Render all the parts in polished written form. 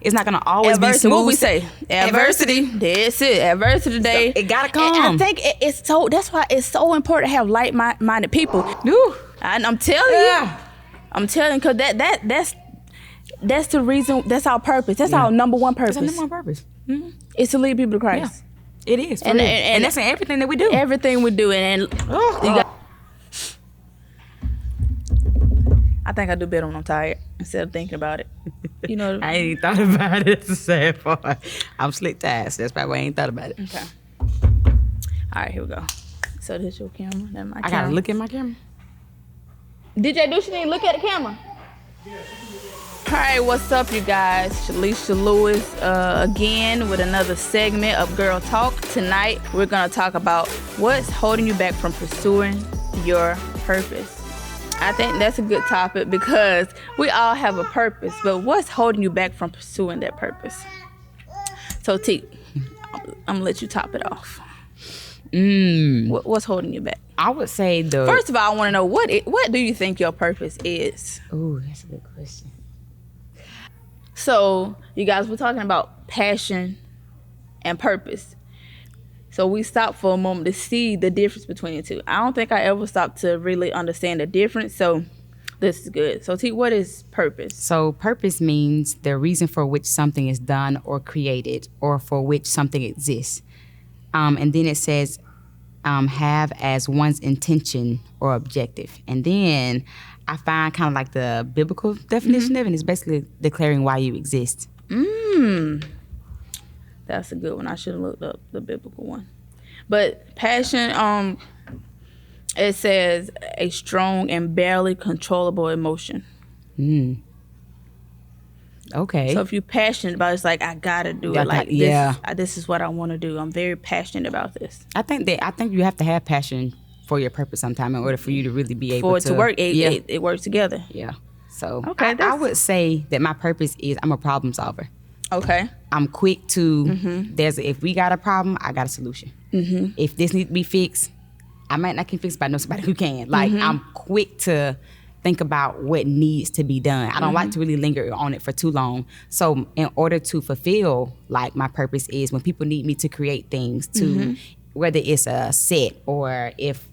It's not gonna always be smooth. What we say? Adversity. That's it. Adversity today. So it gotta come. And I think it's so. That's why it's so important to have like-minded people. Woo. And I'm telling you. I'm telling you, because that's the reason. That's our purpose. That's our number one purpose. It's our number one purpose. Mm-hmm. It's to lead people to Christ. Yeah. It is. And that's in everything that we do. Everything we do. I think I do better when I'm tired instead of thinking about it. You know, I ain't thought about it. It's the sad part. I'm slick tired, so that's probably why I ain't thought about it. Okay. All right, here we go. So this your camera, then my camera. I gotta look at my camera. DJ Deuce, you need to look at the camera. All right, what's up, you guys? Shalisha Lewis again with another segment of Girl Talk. Tonight, we're gonna talk about what's holding you back from pursuing your purpose. I think that's a good topic because we all have a purpose, but what's holding you back from pursuing that purpose? So T, I'm gonna let you top it off. What's holding you back? I would say First of all, I want to know what do you think your purpose is? Ooh, that's a good question. So you guys were talking about passion and purpose. So we stopped for a moment to see the difference between the two. I don't think I ever stopped to really understand the difference. So this is good. So T, what is purpose? So purpose means the reason for which something is done or created or for which something exists. And then it says have as one's intention or objective. And then I find kind of like the biblical definition of it, and it's basically declaring why you exist. That's a good one. I should have looked up the biblical one. But passion, it says a strong and barely controllable emotion. Okay. So if you're passionate about it, it's like, I gotta do it. Like this is what I want to do. I'm very passionate about this. I think you have to have passion for your purpose sometime in order for you to really be able for it to work. It works together. Yeah. So okay, I would say that my purpose is I'm a problem solver. Okay. I'm quick to, if we got a problem, I got a solution. If this needs to be fixed, I might not can fix it, but I know somebody who can. Like, I'm quick to think about what needs to be done. I don't like to really linger on it for too long. So in order to fulfill, like, my purpose is when people need me to create things, to whether it's a set or if,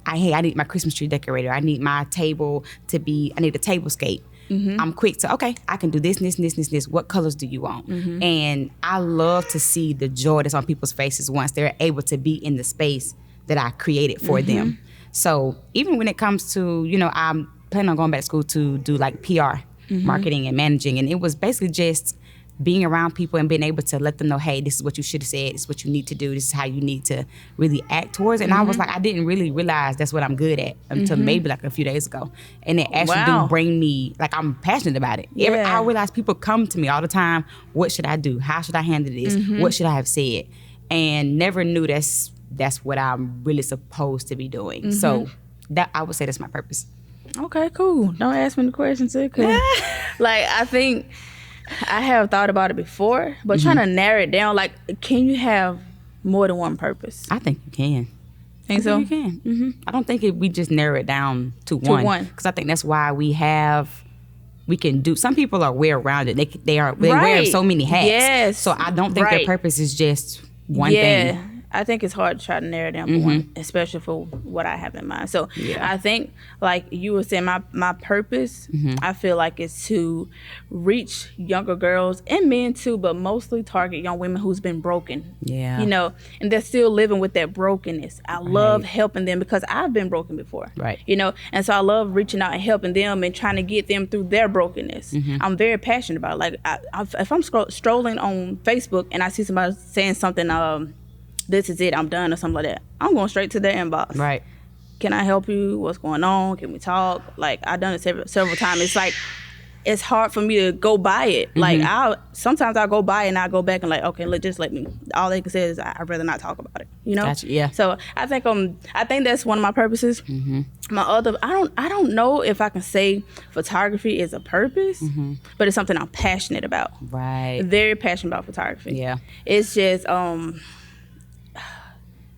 I need my Christmas tree decorator, I need my table I need a tablescape. I'm quick to, okay, I can do this. What colors do you want? And I love to see the joy that's on people's faces once they're able to be in the space that I created for them. So even when it comes to, I'm planning on going back to school to do like PR, marketing and managing. And it was basically just being around people and being able to let them know, hey, this is what you should have said. This is what you need to do. This is how you need to really act towards it. And I was like, I didn't really realize that's what I'm good at until maybe like a few days ago. And it actually do bring me, like, I'm passionate about it. I realize people come to me all the time. What should I do? How should I handle this? What should I have said? And never knew that's what I'm really supposed to be doing. So that I would say that's my purpose. Okay, cool. Don't ask me the questions, because like, I think I have thought about it before, but trying to narrow it down, like, can you have more than one purpose? I think you can. Think so? You can. I don't think we just narrow it down to one. Because I think that's why we can do. Some people are well-rounded. They wear so many hats. Yes. So I don't think their purpose is just one thing. I think it's hard to try to narrow down for one, especially for what I have in mind. So I think, like you were saying, my purpose, I feel like it's to reach younger girls and men too, but mostly target young women who's been broken. Yeah. And they're still living with that brokenness. I love helping them because I've been broken before. Right. And so I love reaching out and helping them and trying to get them through their brokenness. I'm very passionate about it. Like, if I'm strolling on Facebook and I see somebody saying something, this is it, I'm done, or something like that, I'm going straight to their inbox. Right. Can I help you? What's going on? Can we talk? Like, I've done it several times. It's like, it's hard for me to go by it. Like, sometimes I'll go by and I'll go back and like, okay, just let me. All they can say is I'd rather not talk about it. Gotcha, yeah. So I think that's one of my purposes. My other, I don't know if I can say photography is a purpose, but it's something I'm passionate about. Right. Very passionate about photography. Yeah. It's just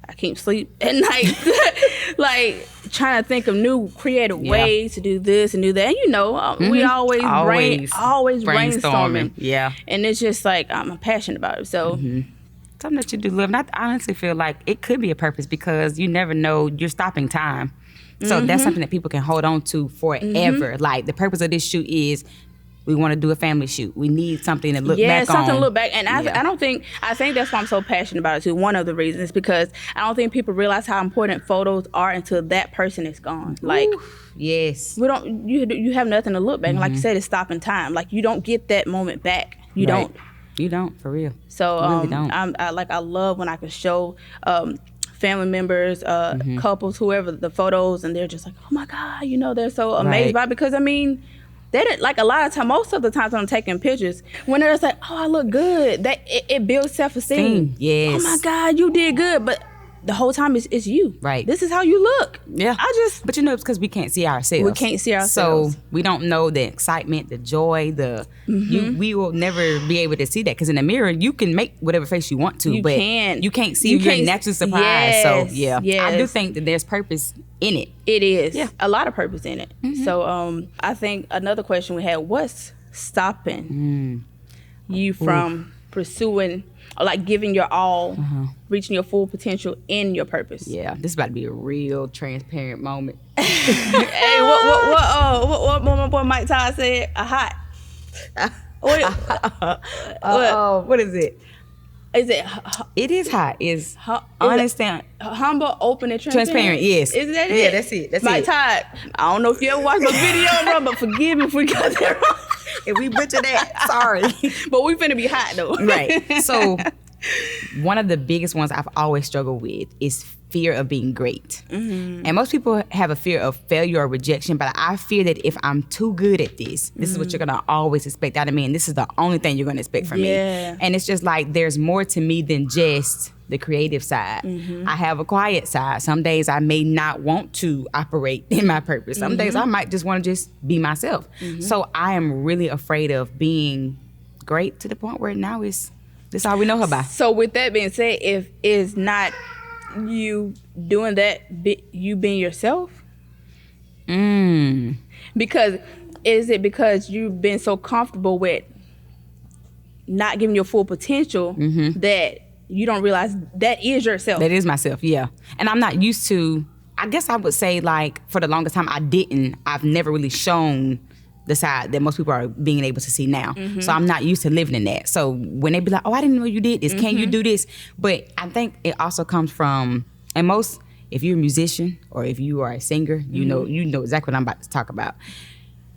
I can't sleep at night, like trying to think of new creative ways to do this and do that. And we always brainstorming. Yeah. And it's just like, I'm passionate about it. So something that you do love. And I honestly feel like it could be a purpose because you never know, you're stopping time. So that's something that people can hold on to forever. Like the purpose of this shoot is we want to do a family shoot. We need something to look back on. Yeah, something to look back. And I think that's why I'm so passionate about it too. One of the reasons is because I don't think people realize how important photos are until that person is gone. Like, yes, you have nothing to look back. And like you said, it's stopping time. Like you don't get that moment back. You don't. You don't, for real. So you really don't. I love when I can show family members, couples, whoever, the photos, and they're just like, oh my God, they're so amazed by it. Because I mean, they didn't, like, a lot of time, most of the times when I'm taking pictures, when they're just like, oh, I look good, that it builds self-esteem. Yes. Oh my God, you did good. But the whole time it's you. Right. This is how you look. Yeah. But it's because we can't see ourselves. We can't see ourselves. So we don't know the excitement, the joy, we will never be able to see that. Because in the mirror, you can make whatever face you want to, you can't see your natural surprise. Yes, so yeah, yes. I do think that there's purpose in it. It is. Yeah. A lot of purpose in it. So I think another question we had, what's stopping you from pursuing, or like giving your all, reaching your full potential in your purpose? Yeah, this is about to be a real transparent moment. Hey, what my boy Mike Todd said? A hot. What is it? Is it? It is hot. It's honest and humble, open, and transparent. Yes. Is that it? Yeah, that's it. That's Mike it. Todd. I don't know if you ever watched the video, bro, but forgive me if we got that wrong. If we butcher that, sorry. But we finna be hot though. Right. So one of the biggest ones I've always struggled with is fear of being great. And most people have a fear of failure or rejection, but I fear that if I'm too good at this is what you're gonna always expect out of me, and this is the only thing you're gonna expect from me. And it's just like there's more to me than just the creative side. I have a quiet side. Some days I may not want to operate in my purpose. Some days I might just want to just be myself. So I am really afraid of being great to the point where now this all we know her by. So with that being said, if it's not you doing that, you being yourself? Because is it because you've been so comfortable with not giving your full potential that you don't realize that is yourself? That is myself, yeah. And I'm not used to, I guess I would say, like, for the longest time I've never really shown the side that most people are being able to see now. So I'm not used to living in that. So when they be like, oh, I didn't know you did this. Can you do this? But I think it also comes from, and most, if you're a musician or if you are a singer, you know exactly what I'm about to talk about.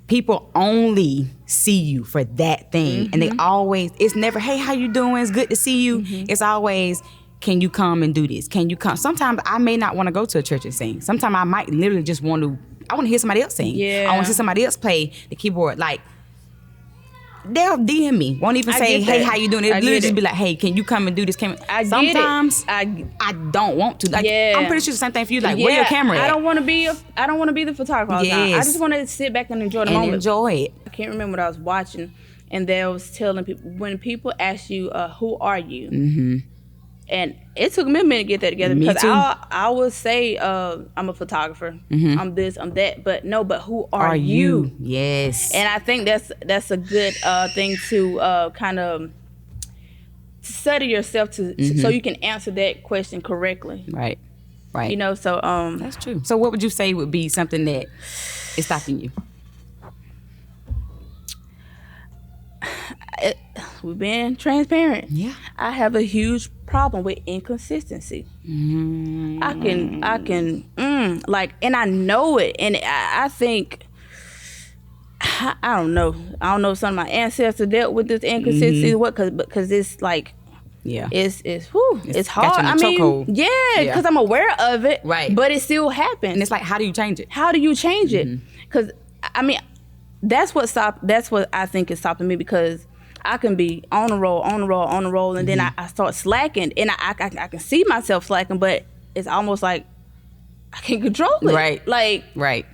People only see you for that thing. And they always, it's never, hey, how you doing? It's good to see you. It's always, can you come and do this? Can you come? Sometimes I may not want to go to a church and sing. Sometimes I might literally just want to hear somebody else sing. I want to hear somebody else play the keyboard. Like, they'll DM me. Won't even say, hey, how you doing? It'll literally just be like, hey, can you come and do this? Sometimes I don't want to. Like, I'm pretty sure the same thing for you. Like, where your camera at? I don't want to be the photographer all the time. I just want to sit back and enjoy the moment. Enjoy it. I can't remember what I was watching, and they was telling people, when people ask you, who are you? And it took me a minute to get that together, because I would say I'm a photographer, I'm this, I'm that, but who are you? Yes. And I think that's a good thing to kind of study yourself so you can answer that question correctly. Right. So that's true. So what would you say would be something that is stopping you? We've been transparent. Yeah. I have a huge problem with inconsistency. I can and I know it, and I think, I don't know if some of my ancestors dealt with this inconsistency, because it's like, it's hard. I mean, because I'm aware of it, right? But it still happens, and it's like, how do you change it? it? Because I mean, that's what I think is stopping me, because I can be on a roll, and then I start slacking, and I can see myself slacking, but it's almost like I can't control it. Right.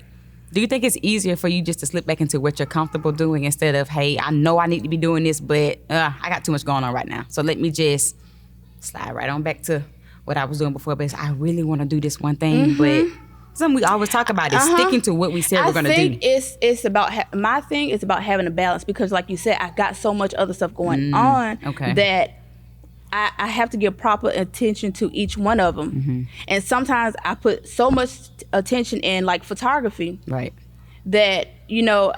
Do you think it's easier for you just to slip back into what you're comfortable doing, instead of, hey, I know I need to be doing this, but I got too much going on right now, so let me just slide right on back to what I was doing before, but I really want to do this one thing, but something we always talk about is sticking to what we said we're going to do. I think it's about, my thing is about having a balance, because like you said, I got so much other stuff going on that I have to give proper attention to each one of them. And sometimes I put so much attention in like photography that, you know,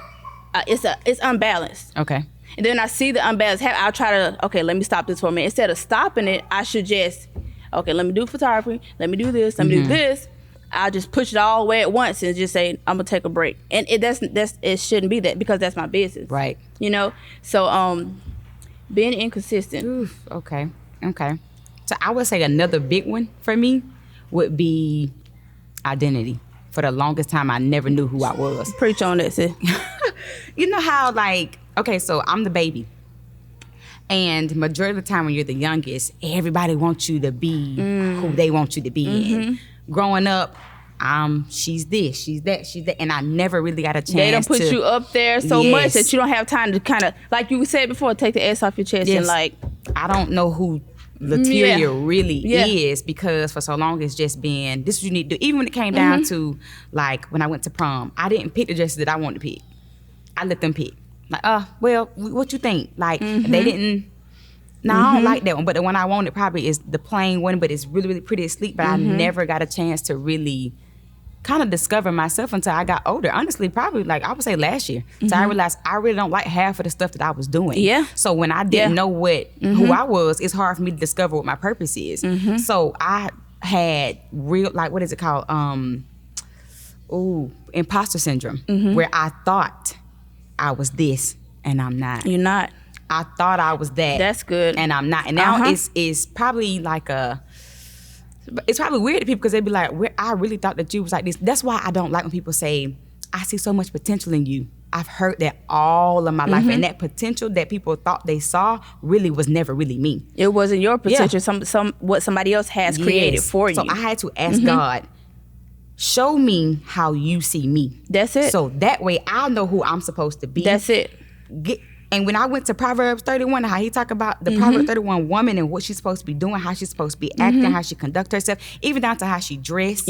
it's unbalanced. Okay. And then I see the unbalance. I'll try to, okay, let me stop this for a minute. Instead of stopping it, I should just, okay, let me do photography. Let me do this. Let me do this. I'll just push it all away at once and just say, I'm gonna take a break. And it shouldn't be that, because that's my business. Right. You know? So being inconsistent. Oof, okay. So I would say another big one for me would be identity. For the longest time, I never knew who I was. Preach on that, sis. You know how, like, okay, so I'm the baby. And majority of the time when you're the youngest, everybody wants you to be who they want you to be. And growing up, she's this, she's that, she's that. And I never really got a chance to... They don't put you up there so much that you don't have time to kind of, like you said before, take the S off your chest and like... I don't know who Lateria really is, because for so long it's just been, this is what you need to do. Even when it came down to, like, when I went to prom, I didn't pick the dresses that I wanted to pick. I let them pick. Like, well, what you think? Like, they didn't... No, I don't like that one. But the one I wanted probably is the plain one, but it's really, really pretty to sleep. But I never got a chance to really kind of discover myself until I got older. Honestly, probably, like, I would say last year. So I realized I really don't like half of the stuff that I was doing. Yeah. So when I didn't know what who I was, it's hard for me to discover what my purpose is. So I had real, like, what is it called? Imposter syndrome, where I thought I was this and I'm not. You're not. I thought I was that. That's good. And I'm not. And now it's probably like it's probably weird to people, because they'd be like, I really thought that you was like this. That's why I don't like when people say, I see so much potential in you. I've heard that all of my life. And that potential that people thought they saw really was never really me. It wasn't your potential. Some what somebody else has created for you. So I had to ask God, show me how you see me. That's it. So that way I'll know who I'm supposed to be. That's it. And when I went to Proverbs 31, how he talk about the Proverbs 31 woman and what she's supposed to be doing, how she's supposed to be acting, how she conduct herself, even down to how she dressed,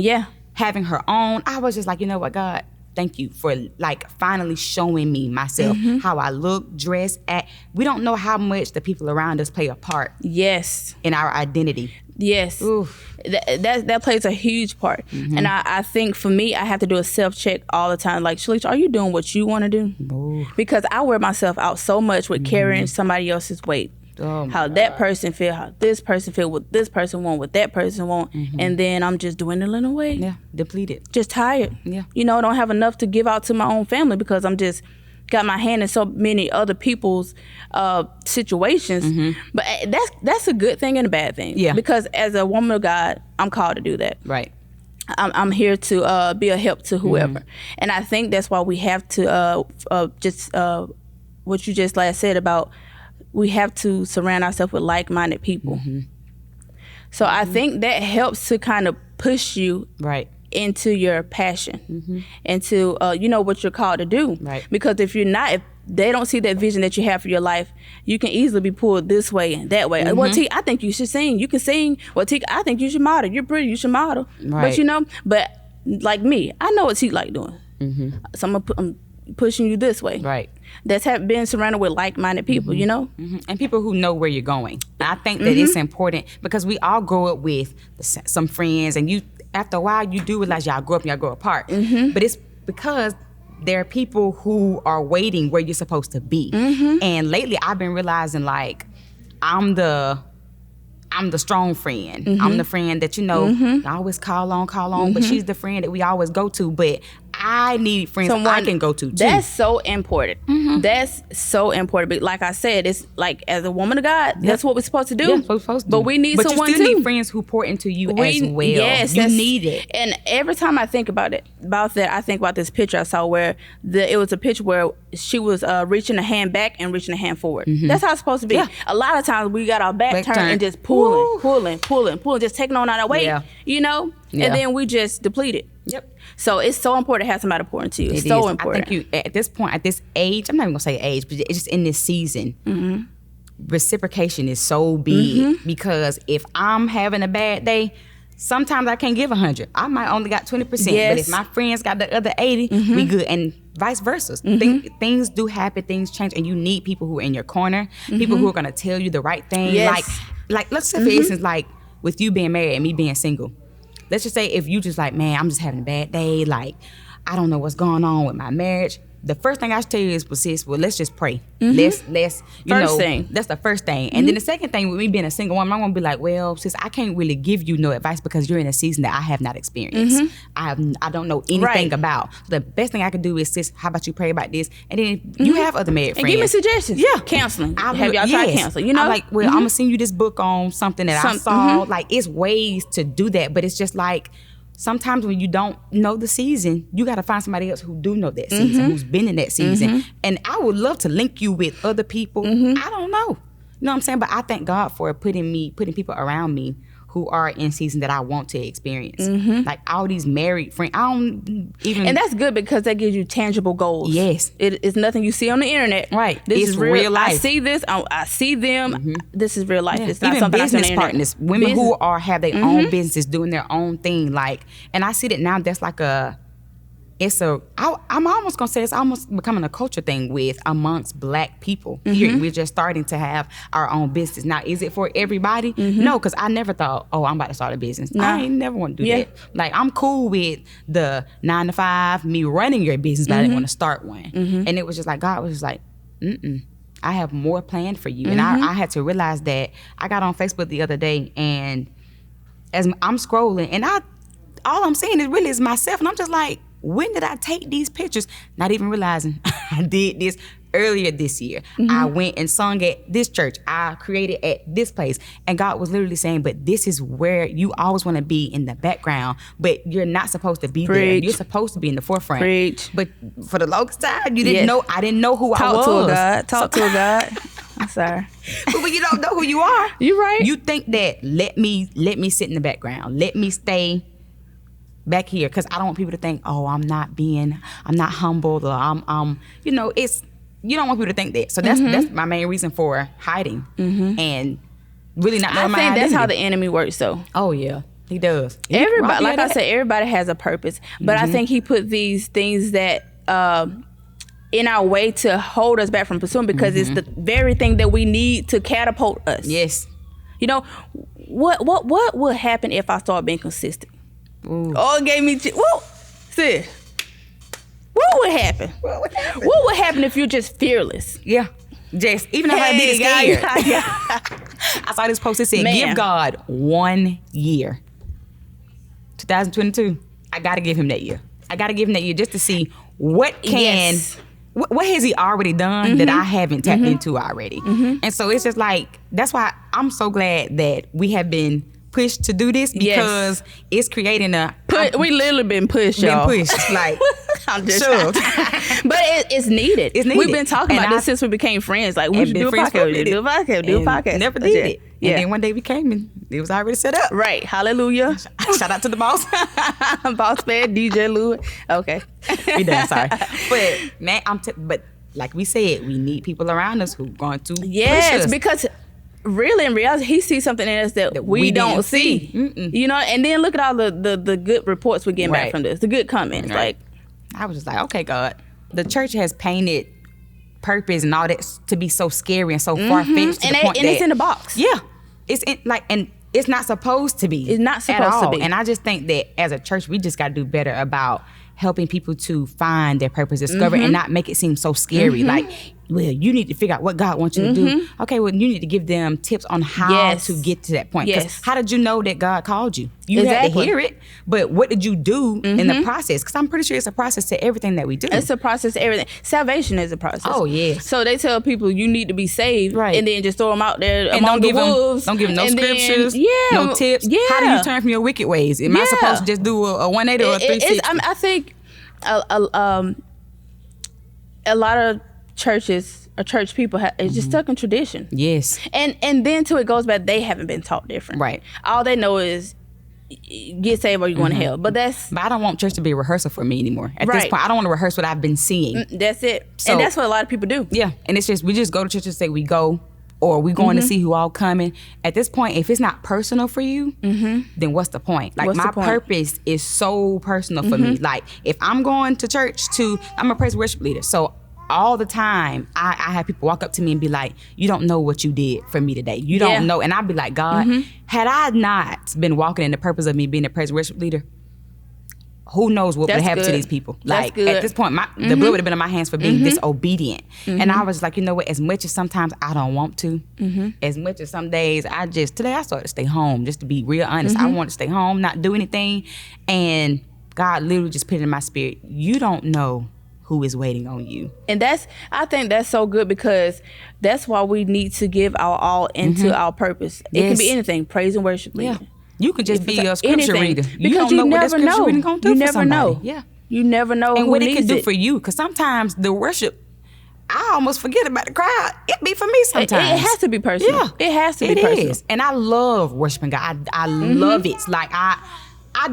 having her own, I was just like, you know what, God, thank you for, like, finally showing me myself, how I look, dress, act. We don't know how much the people around us play a part in our identity. Yes. That plays a huge part. And I think for me, I have to do a self-check all the time. Like, Shalisha, are you doing what you want to do? Because I wear myself out so much with carrying somebody else's weight. How that person feel, how this person feel, what this person want, what that person want. And then I'm just dwindling away. Yeah, depleted. Just tired. Yeah. You know, I don't have enough to give out to my own family, because I'm just got my hand in so many other people's situations. But that's a good thing and a bad thing. Yeah. Because as a woman of God, I'm called to do that. Right. I'm here to be a help to whoever. And I think that's why we have to just what you just last said about, we have to surround ourselves with like-minded people. So I think that helps to kind of push you into your passion, into you know what you're called to do. Because if they don't see that vision that you have for your life, you can easily be pulled this way and that way. Well, T, I think you should sing. You can sing. Well, T, I think you should model. You're pretty. You should model. But you know, like me, I know what T like doing. So I'm pushing you this way. That's been surrounded with like-minded people, you know? And people who know where you're going. And I think that it's important, because we all grow up with some friends, and after a while, you do realize y'all grow up and y'all grow apart. But it's because there are people who are waiting where you're supposed to be. And lately, I've been realizing, like, I'm the strong friend. I'm the friend that, you know, I always call on, but she's the friend that we always go to. But I need friends I can go to too. That's so important. That's so important. But like I said, it's like, as a woman of God, that's what we're supposed to do. Yeah, we're supposed to. But we need someone too. But you still need friends who pour into you as well. Yes, you need it. And every time I think about that, I think about this picture I saw where it was a picture where she was reaching a hand back and reaching a hand forward. That's how it's supposed to be. Yeah. A lot of times we got our back turned and just pulling, just taking on our weight, you know? And then we just depleted. Yep. So it's so important to have somebody pour into you. It's so important. I think at this point, at this age, I'm not even gonna say age, but it's just in this season, reciprocation is so big, because if I'm having a bad day, sometimes I can't give 100. I might only got 20%. Yes. But if my friends got the other 80, we good. And vice versa. Things do happen, things change, and you need people who are in your corner, people who are gonna tell you the right thing. Yes. Like let's say for instance, like with you being married and me being single. Let's just say if you just like, man, I'm just having a bad day, like I don't know what's going on with my marriage. The first thing I should tell you is, well, sis, let's just pray. Let's first thing. That's the first thing. And then the second thing with me being a single woman, I'm gonna be like, well, sis, I can't really give you no advice because you're in a season that I have not experienced. I don't know anything about. So the best thing I could do is, sis, how about you pray about this? And then you have other married friends. And give me suggestions. Yeah. Counseling. Have y'all tried counseling? You know? I'm like, well, I'm gonna send you this book on something that I saw. Like, it's ways to do that, but it's just like, sometimes when you don't know the season, you got to find somebody else who do know that season, who's been in that season. And I would love to link you with other people. I don't know. You know what I'm saying? But I thank God for putting people around me who are in season that I want to experience. Like all these married friends, I don't even... And that's good because that gives you tangible goals. Yes. It's nothing you see on the internet. Right. This is real life. I see this. I see them. This is real life. Yeah. It's not even something I see on the business internet. partners, women who have their own business, doing their own thing. Like, and I see that now that's like I'm almost gonna say it's almost becoming a culture thing with amongst Black people. Here, we're just starting to have our own business. Now, is it for everybody? No, because I never thought, oh, I'm about to start a business. No. I ain't never want to do that. Like, I'm cool with the 9 to 5, me running your business, but I didn't want to start one. And it was just like, God was just like, I have more planned for you. And I had to realize that. I got on Facebook the other day, and as I'm scrolling, and all I'm seeing is myself, and I'm just like, when did I take these pictures? Not even realizing I did this earlier this year. I went and sung at this church. I created at this place. And God was literally saying, but this is where you always want to be in the background, but you're not supposed to be there. You're supposed to be in the forefront. But for the longest time, you didn't know. I didn't know who I was. Talk to a God. I'm sorry. But when you don't know who you are, you're right. You think that let me sit in the background. Let me stay back here, because I don't want people to think, oh, I'm not humbled, or I'm you don't want people to think that. So that's my main reason for hiding and really not knowing my identity. I think that's how the enemy works, though. Oh yeah, he does. Everybody, like I said, everybody has a purpose, but I think he put these things that in our way to hold us back from pursuing, because it's the very thing that we need to catapult us. Yes. You know, what would happen if I start being consistent? Ooh. Oh, it gave me... Whoa, sis. What would happen? What would happen if you're just fearless? Yeah. Just, even if I did it scared. I saw this post that said, give God 1 year. 2022. I got to give him that year. Just to see what what has he already done that I haven't tapped into already. And so it's just like, that's why I'm so glad that we have been pushed to do this, because it's creating we literally been pushed, y'all. Like, I'm just but it's needed. We've been talking about this since we became friends. Like, we should do a podcast. Never did it. And then one day we came and it was already set up. Right. Hallelujah. Shout out to the boss. Boss man, DJ Lewis. Okay. We done, sorry. But man, but like we said, we need people around us who going to push us. Because really, in reality, he sees something in us that we don't see. You know, and then look at all the good reports we're getting back from this, the good comments. Like, I was just like, okay, God, the church has painted purpose and all that to be so scary and so far fetched, and it's in the box. Yeah, it's and it's not supposed to be. It's not supposed to be. And I just think that as a church, we just got to do better about helping people to find their purpose, discover, and not make it seem so scary. Like, well, you need to figure out what God wants you to do. Okay, well, you need to give them tips on how to get to that point. Because how did you know that God called you? You had to hear it, but what did you do in the process? Because I'm pretty sure it's a process to everything that we do. It's a process to everything. Salvation is a process. Oh, yeah. So they tell people you need to be saved, and then just throw them out there among the wolves. Don't give them no scriptures, no tips. How do you turn from your wicked ways? Am I supposed to just do a 180 or a 360? I think a lot of churches or church people is just stuck in tradition. Yes. And then too, it goes back, they haven't been taught different. Right. All they know is get saved or you're going to hell. But I don't want church to be a rehearsal for me anymore. At this point, I don't want to rehearse what I've been seeing. That's it. So, and that's what a lot of people do. Yeah. And it's just, we just go to church and say we go or we going to see who all coming. At this point, if it's not personal for you, then what's the point? Like, my purpose is so personal for me. Like, if I'm going to church I'm a praise and worship leader. So all the time, I have people walk up to me and be like, you don't know what you did for me today. You don't know. And I'd be like, God, had I not been walking in the purpose of me being a praise and worship leader, who knows what would happen to these people? Like, at this point, the blood would have been on my hands for being disobedient. And I was like, you know what? As much as sometimes I don't want to, as much as some days today I started to stay home, just to be real honest. I wanted to stay home, not do anything. And God literally just put it in my spirit, you don't know who is waiting on you. And I think that's so good, because that's why we need to give our all into our purpose. It can be anything, praise and worship leader. Yeah. You could just be a scripture reader. You don't know what that scripture reading going to do for somebody. Know. Yeah. You never know and who what needs it can do for you. Because sometimes the worship, I almost forget about the crowd. It be for me sometimes. It has to be personal. Yeah. It has to be personal. It is. And I love worshiping God. I love it. It's like I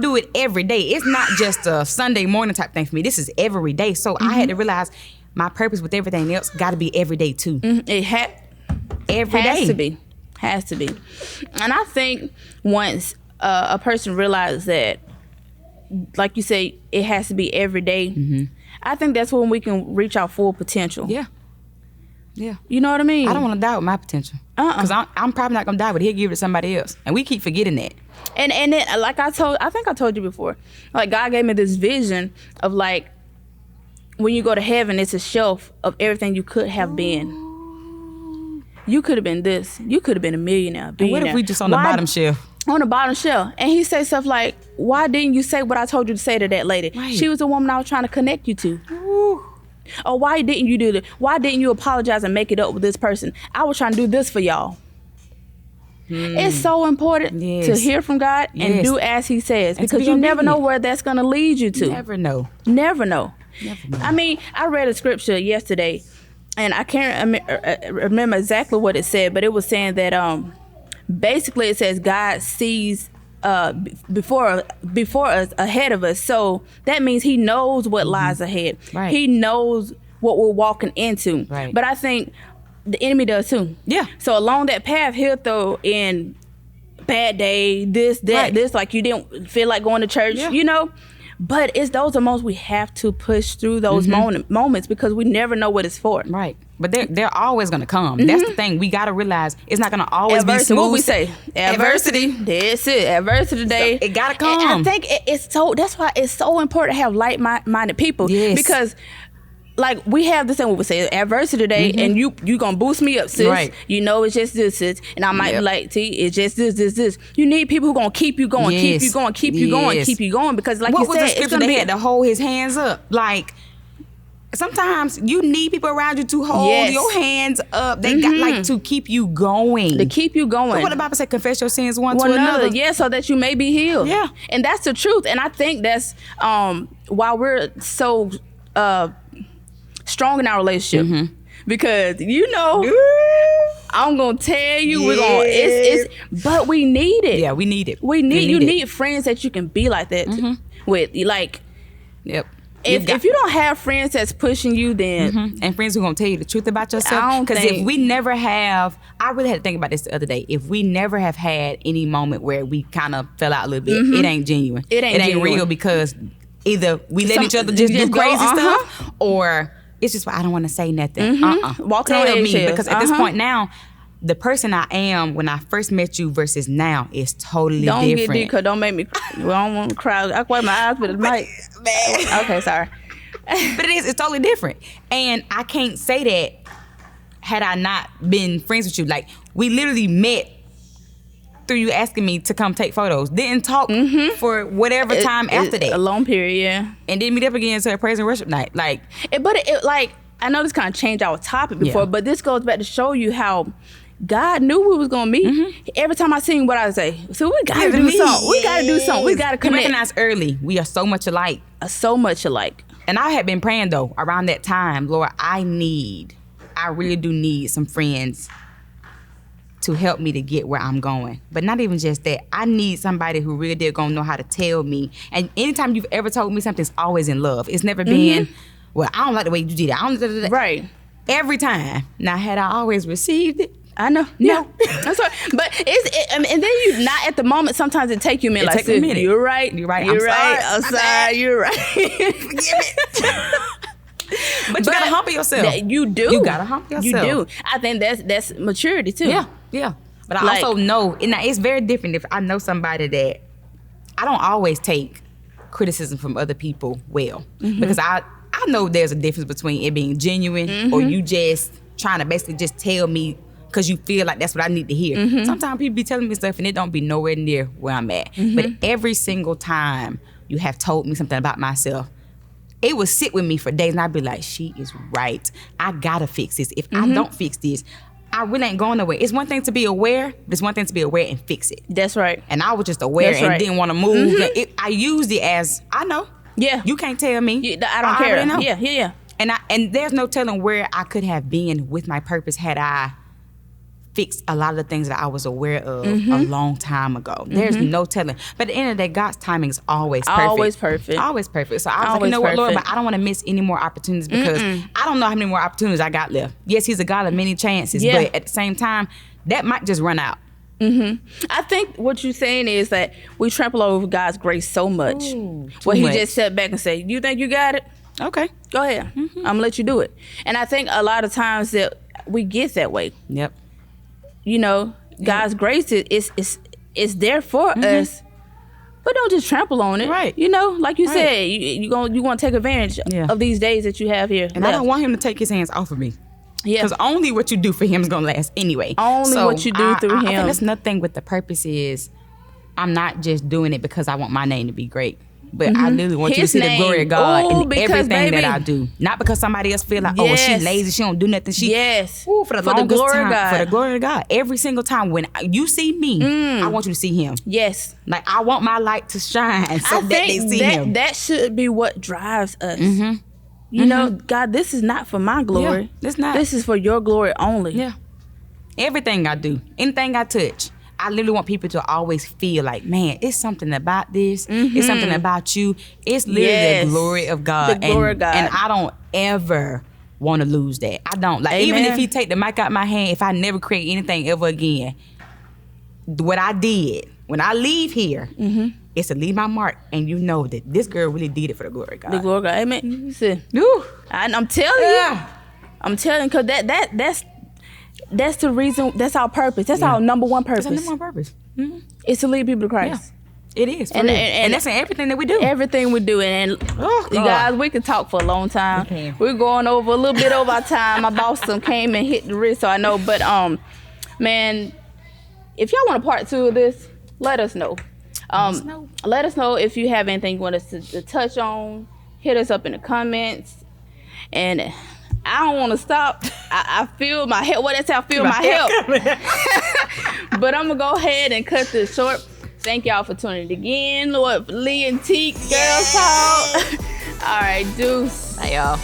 do it every day. It's not just a Sunday morning type thing for me. This is every day. So I had to realize my purpose with everything else got to be every day too. It has to be. Has to be. And I think once a person realizes that, like you say, it has to be every day, I think that's when we can reach our full potential. Yeah. Yeah. You know what I mean? I don't want to die with my potential. Because I'm probably not going to die with it. He'll give it to somebody else. And we keep forgetting that. And then, like I think I told you before, like, God gave me this vision of, like, when you go to heaven, it's a shelf of everything you could have been. You could have been this. You could have been a millionaire, billionaire. And what if we just on the bottom shelf? On the bottom shelf. And he said stuff like, why didn't you say what I told you to say to that lady? Right. She was the woman I was trying to connect you to. Ooh. Or why didn't you do that? Why didn't you apologize and make it up with this person? I was trying to do this for y'all. It's so important to hear from God and do as he says, because you never know where that's going to lead you to. Never know. Never know. I mean, I read a scripture yesterday, and I can't remember exactly what it said, but it was saying that basically it says God sees before us, ahead of us. So that means he knows what lies ahead. Right. He knows what we're walking into. Right. But I think the enemy does too. Yeah. So along that path, he'll throw in bad day, this, that, this, like you didn't feel like going to church, you know? But it's those moments we have to push through those moments, because we never know what it's for. Right. But they're always going to come. That's the thing. We got to realize it's not going to always be smooth. What we say? Adversity. That's it. Adversity today. So it got to come. And I think that's why it's so important to have like-minded people. Yes. Because, like, we have this thing where we say adversity today, and you gonna boost me up, sis. Right. You know it's just this, sis. And I might be like, T, it's just this. You need people who gonna keep you going, keep you going, keep you going, keep you going. Because, like you said, the scripture they had to hold his hands up. Like, sometimes you need people around you to hold your hands up. They got, like, to keep you going. To keep you going. So what the Bible say? Confess your sins one to another. Yeah, so that you may be healed. Yeah. And that's the truth. And I think that's why we're so strong in our relationship, because I'm gonna tell you, we're gonna but we need it. Yeah, we need it. You need friends that you can be like that with. Like, if you don't have friends that's pushing you, then and friends who gonna tell you the truth about yourself. Because if we never have, I really had to think about this the other day. If we never have had any moment where we kind of fell out a little bit, it ain't genuine. It ain't real, because either we let each other just do crazy stuff, or it's just, I don't want to say nothing. Walking on eggshells. Because at this point now, the person I am when I first met you versus now is totally different. Don't get deep, because don't make me, I don't want to cry. I wipe my eyes with a mic. Okay, sorry. But it's totally different. And I can't say that had I not been friends with you. Like, we literally met through you asking me to come take photos. Didn't talk for whatever time after that. A long period, yeah. And didn't meet up again until praise and worship night. Like, like, I know this kind of changed our topic before, but this goes back to show you how God knew we was gonna meet. Every time I seen what I say, so we gotta do something. We gotta do something. We gotta connect. You recognize early we are so much alike. So much alike. And I had been praying though around that time, Lord, I really do need some friends to help me to get where I'm going. But not even just that. I need somebody who really did gonna know how to tell me. And anytime you've ever told me something, it's always in love. It's never been, well, I don't like the way you did it. I don't. Right. Every time. Now, had I always received it, I know. No. That's right. But and then you not at the moment. Sometimes it take you a minute. It like, take a minute. You're right. You're right. You're I'm right. sorry. I'm sorry. You're right. Forgive it. But you gotta humble yourself. You do. You gotta humble yourself. You do. I think that's maturity too. Yeah. But I also know, and it's very different if I know somebody that I don't always take criticism from other people well. Because I know there's a difference between it being genuine or you just trying to basically just tell me because you feel like that's what I need to hear. Sometimes people be telling me stuff and it don't be nowhere near where I'm at. But every single time you have told me something about myself, it would sit with me for days and I'd be like, she is right. I gotta fix this. If I don't fix this, I really ain't going nowhere. It's one thing to be aware, but it's one thing to be aware and fix it. That's right. And I was just aware and didn't want to move. I used it as, I know. Yeah. You can't tell me. I don't care. already know. Yeah. And there's no telling where I could have been with my purpose had I fixed a lot of the things that I was aware of a long time ago. There's no telling. But at the end of the day, God's timing is always perfect. Always perfect. Always perfect. So I was like, you know what, Lord, but I don't want to miss any more opportunities because I don't know how many more opportunities I got left. Yes, he's a God of many chances, but at the same time, that might just run out. I think what you're saying is that we trample over God's grace so much. Where he just sat back and said, you think you got it? Okay. Go ahead. I'm going to let you do it. And I think a lot of times that we get that way. Yep. You know, God's grace is there for us, but don't just trample on it. Right. You know, like you said, you want to take advantage of these days that you have here. And I don't want him to take his hands off of me. Yeah. Because only what you do for him is going to last anyway. Only what you do through him. I think that's nothing with the purpose is I'm not just doing it because I want my name to be great. But I literally want you to see the glory of God in everything that I do. Not because somebody else feel like, oh, she's lazy, she don't do nothing. For the glory of God. For the glory of God. Every single time when you see me, I want you to see him. Yes. Like I want my light to shine so that they see him. That should be what drives us. You know, God, this is not for my glory. Yeah, it's not. This is for your glory only. Yeah. Everything I do, anything I touch, I literally want people to always feel like, man, it's something about this. It's something about you. It's literally the glory of God. The glory of God. And I don't ever want to lose that. I don't. Like, even if he take the mic out my hand, if I never create anything ever again, what I did, when I leave here, is to leave my mark. And you know that this girl really did it for the glory of God. The glory of God. Amen. See, I'm telling you. I'm telling you, because that's the reason. That's our purpose. That's our number one purpose. That's our number one purpose. It's to lead people to Christ. It is. And that's in everything that we do. Everything we do. And you guys, we could talk for a long time. We're going over a little bit over our time. My boss came and hit the wrist, so I know. But man, if y'all want a part 2 of this, let us know. Let us know if you have anything you want us to touch on. Hit us up in the comments. And I don't want to stop. I feel my help. Well, that's how I feel my help. But I'm going to go ahead and cut this short. Thank y'all for tuning in again. Lord, Lee and Teak, Girls Talk. All right, deuce. Bye, y'all.